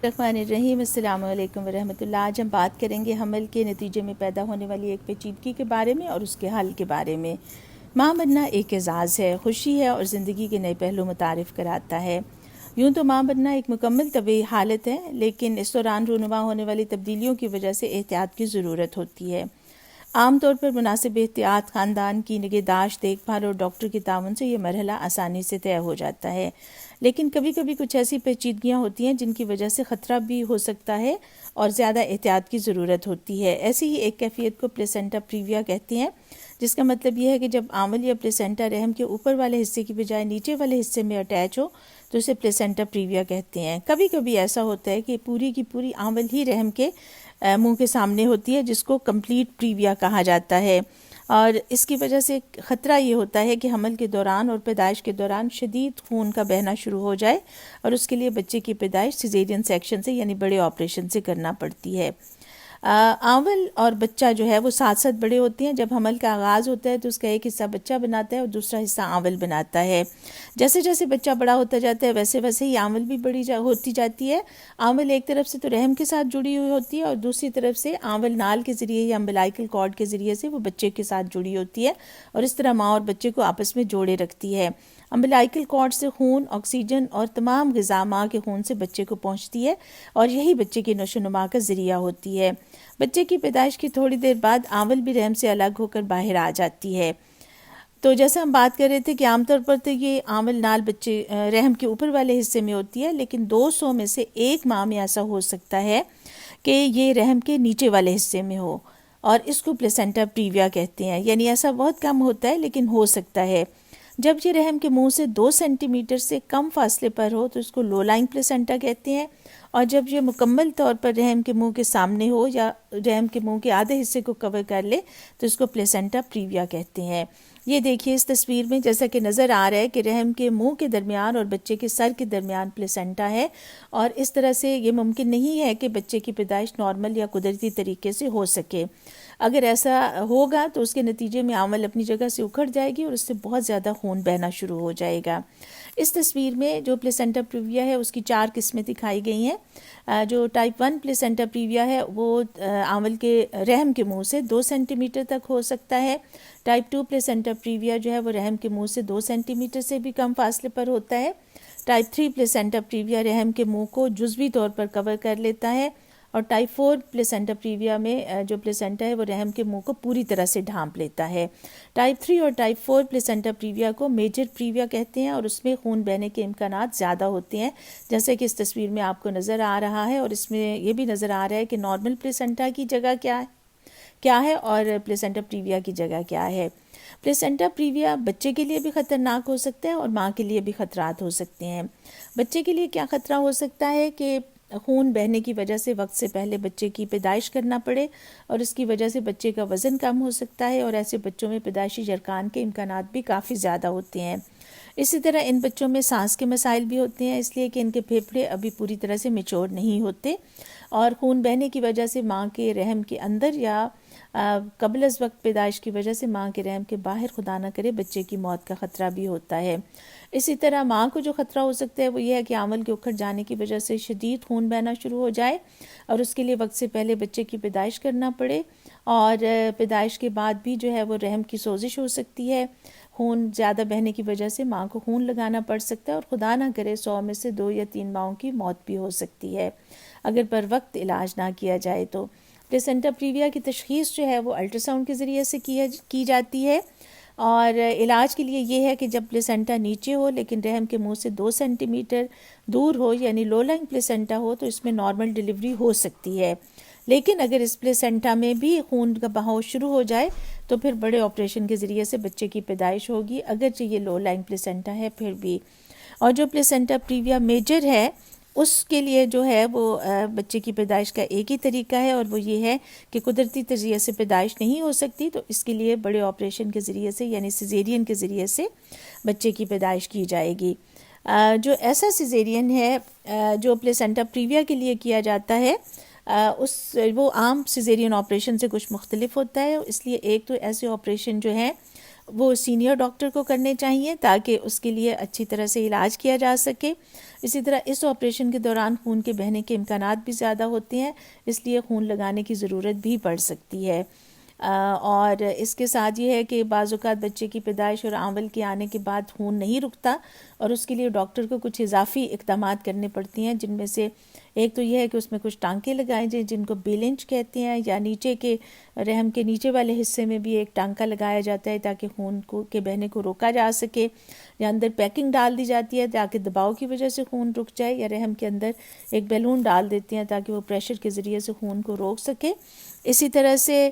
الرحمن الرحیم، السلام علیکم ورحمۃ اللہ۔ آج ہم بات کریں گے حمل کے نتیجے میں پیدا ہونے والی ایک پیچیدگی کے بارے میں اور اس کے حل کے بارے میں۔ ماں بننا ایک اعزاز ہے، خوشی ہے اور زندگی کے نئے پہلو متعارف کراتا ہے۔ یوں تو ماں بننا ایک مکمل طبعی حالت ہے، لیکن اس دوران رونما ہونے والی تبدیلیوں کی وجہ سے احتیاط کی ضرورت ہوتی ہے۔ عام طور پر مناسب احتیاط، خاندان کی نگہداشت، دیکھ بھال اور ڈاکٹر کے تعاون سے یہ مرحلہ آسانی سے طے ہو جاتا ہے، لیکن کبھی کبھی کچھ ایسی پیچیدگیاں ہوتی ہیں جن کی وجہ سے خطرہ بھی ہو سکتا ہے اور زیادہ احتیاط کی ضرورت ہوتی ہے۔ ایسی ہی ایک کیفیت کو پلیسنٹا پریویا کہتے ہیں، جس کا مطلب یہ ہے کہ جب آمل یا پلیسنٹا رحم کے اوپر والے حصے کی بجائے نیچے والے حصے میں اٹیچ ہو تو اسے پلیسنٹا پریویا کہتے ہیں۔ کبھی کبھی ایسا ہوتا ہے کہ پوری کی پوری آمل ہی رحم کے منہ کے سامنے ہوتی ہے، جس کو کمپلیٹ پریویا کہا جاتا ہے، اور اس کی وجہ سے خطرہ یہ ہوتا ہے کہ حمل کے دوران اور پیدائش کے دوران شدید خون کا بہنا شروع ہو جائے، اور اس کے لیے بچے کی پیدائش سیزیرین سیکشن سے یعنی بڑے آپریشن سے کرنا پڑتی ہے۔ آمل اور بچہ جو ہے وہ ساتھ ساتھ بڑے ہوتے ہیں۔ جب حمل کا آغاز ہوتا ہے تو اس کا ایک حصہ بچہ بناتا ہے اور دوسرا حصہ آمل بناتا ہے۔ جیسے جیسے بچہ بڑا ہوتا جاتا ہے ویسے ویسے ہی آمل بھی بڑی ہوتی جاتی ہے۔ آمل ایک طرف سے تو رحم کے ساتھ جڑی ہوئی ہوتی ہے اور دوسری طرف سے آمل نال کے ذریعے یا امبلائکل کارڈ کے ذریعے سے وہ بچے کے ساتھ جڑی ہوتی ہے، اور اس طرح ماں اور بچے کو آپس میں جوڑے رکھتی ہے۔ امبلائکل کارڈ سے خون، آکسیجن اور تمام غذا ماں کے خون سے بچے کو پہنچتی ہے، اور یہی بچے کی نشو و نما کا ذریعہ ہوتی ہے۔ بچے کی پیدائش کی تھوڑی دیر بعد آمل بھی رحم سے الگ ہو کر باہر آ جاتی ہے۔ تو جیسے ہم بات کر رہے تھے کہ عام طور پر تو یہ آمل نال بچے رحم کے اوپر والے حصے میں ہوتی ہے، لیکن 200 میں سے ایک ماں میں ایسا ہو سکتا ہے کہ یہ رحم کے نیچے والے حصے میں ہو، اور اس کو پلیسنٹا پریویا کہتے ہیں۔ یعنی ایسا بہت کم ہوتا ہے لیکن ہو سکتا ہے۔ جب یہ رحم کے منہ سے 2 سینٹی میٹر سے کم فاصلے پر ہو تو اس کو لو لائنگ پلیسنٹا کہتے ہیں، اور جب یہ مکمل طور پر رحم کے منہ کے سامنے ہو یا رحم کے منہ کے آدھے حصے کو کور کر لے تو اس کو پلیسنٹا پریویا کہتے ہیں۔ یہ دیکھیے اس تصویر میں جیسا کہ نظر آ رہا ہے کہ رحم کے منہ کے درمیان اور بچے کے سر کے درمیان پلیسنٹا ہے، اور اس طرح سے یہ ممکن نہیں ہے کہ بچے کی پیدائش نارمل یا قدرتی طریقے سے ہو سکے۔ اگر ایسا ہوگا تو اس کے نتیجے میں آمل اپنی جگہ سے اکھڑ جائے گی اور اس سے بہت زیادہ خون بہنا شروع ہو جائے گا۔ اس تصویر میں جو پلیسنٹا پریویا ہے اس کی 4 قسمیں دکھائی گئی ہیں۔ جو ٹائپ 1 پلیسنٹا پریویا ہے وہ آمل کے رحم کے منہ سے 2 سینٹی میٹر تک ہو سکتا ہے۔ ٹائپ 2 پلیسنٹا پریویا جو ہے وہ رحم کے منہ سے 2 سینٹی میٹر سے بھی کم فاصلے پر ہوتا ہے۔ ٹائپ 3 پلیسنٹا پریویا رحم کے منہ کو جزوی طور پر کور کر لیتا ہے، اور ٹائپ 4 پلیسنٹا پریویا میں جو پلیسنٹا ہے وہ رحم کے منہ کو پوری طرح سے ڈھانپ لیتا ہے۔ ٹائپ 3 اور ٹائپ 4 پلیسنٹا پریویا کو میجر پریویا کہتے ہیں، اور اس میں خون بہنے کے امکانات زیادہ ہوتے ہیں، جیسے کہ اس تصویر میں آپ کو نظر آ رہا ہے، اور اس میں یہ بھی نظر آ رہا ہے کہ نارمل پلیسنٹا کی جگہ کیا ہے اور پلیسنٹا پریویا کی جگہ کیا ہے۔ پلیسنٹا پریویا بچے کے لیے بھی خطرناک ہو سکتا ہے اور ماں کے لیے بھی خطرات ہو سکتے ہیں۔ بچے کے لیے کیا خطرہ ہو سکتا ہے کہ خون بہنے کی وجہ سے وقت سے پہلے بچے کی پیدائش کرنا پڑے، اور اس کی وجہ سے بچے کا وزن کم ہو سکتا ہے، اور ایسے بچوں میں پیدائشی جرقان کے امکانات بھی کافی زیادہ ہوتے ہیں۔ اسی طرح ان بچوں میں سانس کے مسائل بھی ہوتے ہیں، اس لیے کہ ان کے پھیپھڑے ابھی پوری طرح سے میچور نہیں ہوتے، اور خون بہنے کی وجہ سے ماں کے رحم کے اندر یا قبل از وقت پیدائش کی وجہ سے ماں کے رحم کے باہر خدا نہ کرے بچے کی موت کا خطرہ بھی ہوتا ہے۔ اسی طرح ماں کو جو خطرہ ہو سکتا ہے وہ یہ ہے کہ آمل کے اکھڑ جانے کی وجہ سے شدید خون بہنا شروع ہو جائے، اور اس کے لیے وقت سے پہلے بچے کی پیدائش کرنا پڑے، اور پیدائش کے بعد بھی جو ہے وہ رحم کی سوزش ہو سکتی ہے۔ خون زیادہ بہنے کی وجہ سے ماں کو خون لگانا پڑ سکتا ہے، اور خدا نہ کرے 100 میں سے 2 یا 3 ماؤں کی موت بھی ہو سکتی ہے اگر پر وقت علاج نہ کیا جائے تو۔ پلیسنٹا پریویا کی تشخیص جو ہے وہ الٹرا ساؤنڈ کے ذریعے سے کی جاتی ہے، اور علاج کے لیے یہ ہے کہ جب پلیسنٹا نیچے ہو لیکن رحم کے منہ سے 2 سینٹی میٹر دور ہو یعنی لو لائنگ پلیسنٹا ہو تو اس میں نارمل ڈیلیوری ہو سکتی ہے، لیکن اگر اس پلیسنٹا میں بھی خون کا بہاؤ شروع ہو جائے تو پھر بڑے آپریشن کے ذریعے سے بچے کی پیدائش ہوگی، اگرچہ یہ لو لائنگ پلیسنٹا ہے پھر بھی۔ اور جو پلیسنٹا پریویا میجر ہے اس کے لیے جو ہے وہ بچے کی پیدائش کا ایک ہی طریقہ ہے، اور وہ یہ ہے کہ قدرتی ذریعے سے پیدائش نہیں ہو سکتی تو اس کے لیے بڑے آپریشن کے ذریعے سے یعنی سیزیرین کے ذریعے سے بچے کی پیدائش کی جائے گی۔ جو ایسا سیزیرین ہے جو پلیسنٹا پریویا کے لیے کیا جاتا ہے وہ عام سیزیرین آپریشن سے کچھ مختلف ہوتا ہے، اس لیے ایک تو ایسے آپریشن جو ہیں وہ سینئر ڈاکٹر کو کرنے چاہیے تاکہ اس کے لیے اچھی طرح سے علاج کیا جا سکے. اسی طرح اس آپریشن کے دوران خون کے بہنے کے امکانات بھی زیادہ ہوتے ہیں، اس لیے خون لگانے کی ضرورت بھی پڑ سکتی ہے. اور اس کے ساتھ یہ ہے کہ بعض اوقات بچے کی پیدائش اور آنول کے آنے کے بعد خون نہیں رکتا، اور اس کے لیے ڈاکٹر کو کچھ اضافی اقدامات کرنے پڑتی ہیں، جن میں سے ایک تو یہ ہے کہ اس میں کچھ ٹانکے لگائے جائیں جن کو بیلنچ کہتے ہیں، یا نیچے کے رحم کے نیچے والے حصے میں بھی ایک ٹانکا لگایا جاتا ہے تاکہ خون کے بہنے کو روکا جا سکے، یا اندر پیکنگ ڈال دی جاتی ہے تاکہ دباؤ کی وجہ سے خون رک جائے، یا رحم کے اندر ایک بیلون ڈال دیتے ہیں تاکہ وہ پریشر کے ذریعے سے خون کو روک سکے. اسی طرح سے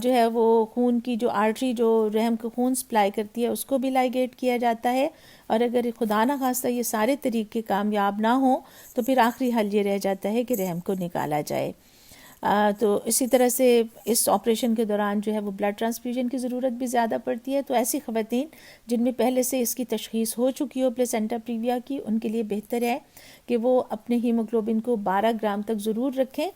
جو ہے وہ خون کی جو آرٹری جو رحم کو خون سپلائی کرتی ہے اس کو بھی لائگیٹ کیا جاتا ہے. اور اگر خدا نہ خواستہ یہ سارے طریقے کامیاب نہ ہوں تو پھر آخری حل یہ رہ جاتا ہے کہ رحم کو نکالا جائے. تو اسی طرح سے اس آپریشن کے دوران جو ہے وہ بلڈ ٹرانسفیوژن کی ضرورت بھی زیادہ پڑتی ہے. تو ایسی خواتین جن میں پہلے سے اس کی تشخیص ہو چکی ہو پلیسنٹا پریویا کی، ان کے لیے بہتر ہے کہ وہ اپنے ہیموگلوبن کو 12 گرام تک ضرور رکھیں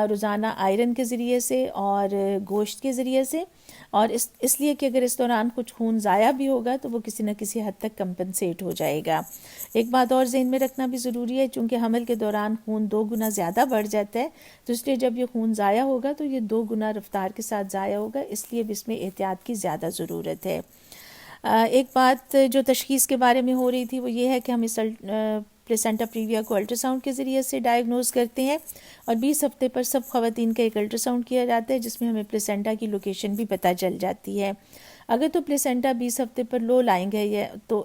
روزانہ، آئرن کے ذریعے سے اور گوشت کے ذریعے سے. اور اس لیے کہ اگر اس دوران کچھ خون ضائع بھی ہوگا تو وہ کسی نہ کسی حد تک کمپنسیٹ ہو جائے گا. ایک بات اور ذہن میں رکھنا بھی ضروری ہے، چونکہ حمل کے دوران خون 2 گنا زیادہ بڑھ جاتا ہے، تو اس لیے جب یہ خون ضائع ہوگا تو یہ 2 گنا رفتار کے ساتھ ضائع ہوگا، اس لیے بھی اس میں احتیاط کی زیادہ ضرورت ہے. ایک بات جو تشخیص کے بارے میں ہو رہی تھی وہ یہ ہے کہ ہم اس پلیسنٹا پریویا کو الٹرا ساؤنڈ کے ذریعے سے ڈائگنوز کرتے ہیں، اور 20 ہفتے پر سب خواتین کا ایک الٹرا ساؤنڈ کیا جاتا ہے جس میں ہمیں پلیسنٹا کی لوکیشن بھی پتہ چل جاتی ہے. اگر تو پلیسنٹا 20 ہفتے پر لو لائنگ ہے، تو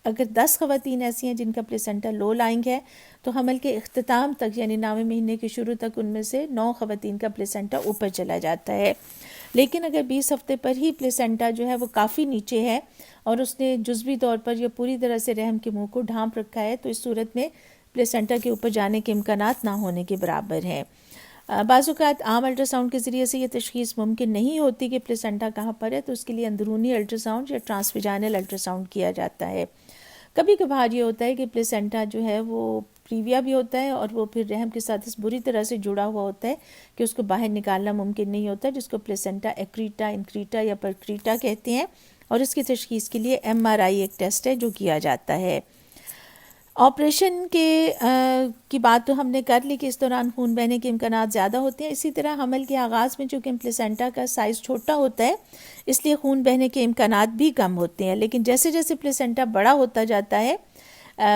اگر 10 خواتین ایسی ہیں جن کا پلیسنٹا لو لائنگ ہے تو حمل کے اختتام تک یعنی 9ویں مہینے کے شروع تک ان میں سے 9 خواتین کا پلیسنٹا اوپر چلا جاتا ہے. لیکن اگر 20 ہفتے پر ہی پلیسنٹا جو ہے وہ کافی نیچے ہے اور اس نے جزوی طور پر یا پوری طرح سے رحم کے منہ کو ڈھانپ رکھا ہے، تو اس صورت میں پلیسنٹا کے اوپر جانے کے امکانات نہ ہونے کے برابر ہیں. بعض اوقات عام الٹرا ساؤنڈ کے ذریعے سے یہ تشخیص ممکن نہیں ہوتی کہ پلیسنٹا کہاں پر ہے، تو اس کے لیے اندرونی الٹرا ساؤنڈ یا ٹرانسویجائنل الٹرا ساؤنڈ کیا جاتا ہے. کبھی کبھار یہ ہوتا ہے کہ پلیسنٹا جو ہے وہ پریویا بھی ہوتا ہے اور وہ پھر رحم کے ساتھ اس بری طرح سے جڑا ہوا ہوتا ہے کہ اس کو باہر نکالنا ممکن نہیں ہوتا، جس کو پلیسنٹا ایکریٹا، انکریٹا یا پرکریٹا کہتے ہیں. اور اس کی تشخیص کے لیے MRI ایک ٹیسٹ ہے جو کیا جاتا ہے. آپریشن کی بات تو ہم نے کر لی کہ اس دوران خون بہنے کے امکانات زیادہ ہوتے ہیں. اسی طرح حمل کے آغاز میں چونکہ پلیسنٹا کا سائز چھوٹا ہوتا ہے اس لیے خون بہنے کے امکانات بھی کم ہوتے ہیں، لیکن جیسے جیسے پلیسنٹا بڑا ہوتا جاتا ہے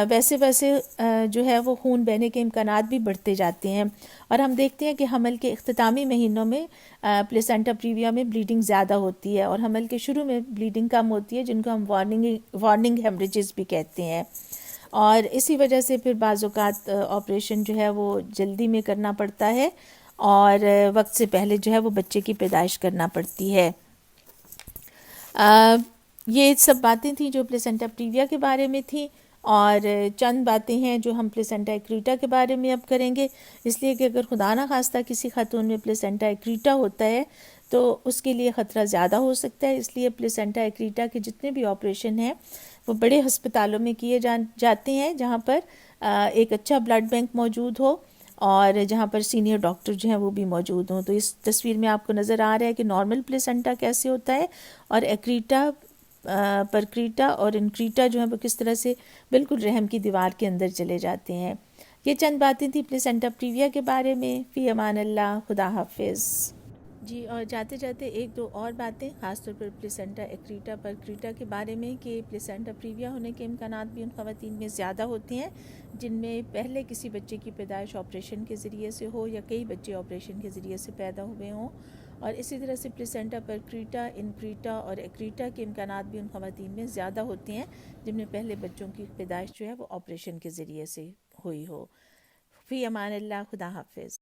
ویسے ویسے جو ہے وہ خون بہنے کے امکانات بھی بڑھتے جاتے ہیں. اور ہم دیکھتے ہیں کہ حمل کے اختتامی مہینوں میں پلیسنٹا پریویا میں بلیڈنگ زیادہ ہوتی ہے، اور حمل کے شروع میں بلیڈنگ کم ہوتی ہے، جن کو ہم وارننگ ہیمریجز بھی کہتے ہیں. اور اسی وجہ سے پھر بعض اوقات آپریشن جو ہے وہ جلدی میں کرنا پڑتا ہے اور وقت سے پہلے جو ہے وہ بچے کی پیدائش کرنا پڑتی ہے. یہ سب باتیں تھیں جو پلیسنٹا پریویا کے بارے میں تھیں، اور چند باتیں ہیں جو ہم پلیسنٹا ایکریٹا کے بارے میں اب کریں گے. اس لیے کہ اگر خدا نہ خواستہ کسی خاتون میں پلیسنٹا ایکریٹا ہوتا ہے تو اس کے لیے خطرہ زیادہ ہو سکتا ہے. اس لیے پلیسنٹا ایکریٹا کے جتنے بھی آپریشن ہیں وہ بڑے ہسپتالوں میں کیے جاتے ہیں جہاں پر ایک اچھا بلڈ بینک موجود ہو اور جہاں پر سینئر ڈاکٹر جو ہیں وہ بھی موجود ہوں. تو اس تصویر میں آپ کو نظر آ رہا ہے کہ نارمل پلیسنٹا کیسے ہوتا ہے اور ایکریٹا، پرکریٹا اور انکریٹا جو ہیں وہ کس طرح سے بالکل رحم کی دیوار کے اندر چلے جاتے ہیں. یہ چند باتیں تھیں پلیسنٹا پریویا کے بارے میں. فی امان اللہ، خدا حافظ. جی، اور جاتے جاتے ایک دو اور باتیں خاص طور پر پلیسنٹا ایکریٹا پرکریٹا کے بارے میں کہ پلیسنٹا پریویا ہونے کے امکانات بھی ان خواتین میں زیادہ ہوتے ہیں جن میں پہلے کسی بچے کی پیدائش آپریشن کے ذریعے سے ہو یا کئی بچے آپریشن کے ذریعے سے پیدا ہوئے ہوں. اور اسی طرح سے پلیسنٹا پرکریٹا، انکریٹا اور ایکریٹا کے امکانات بھی ان خواتین میں زیادہ ہوتے ہیں جن میں پہلے بچوں کی پیدائش جو ہے وہ آپریشن کے ذریعے سے ہوئی ہو. فی امان اللہ، خدا حافظ.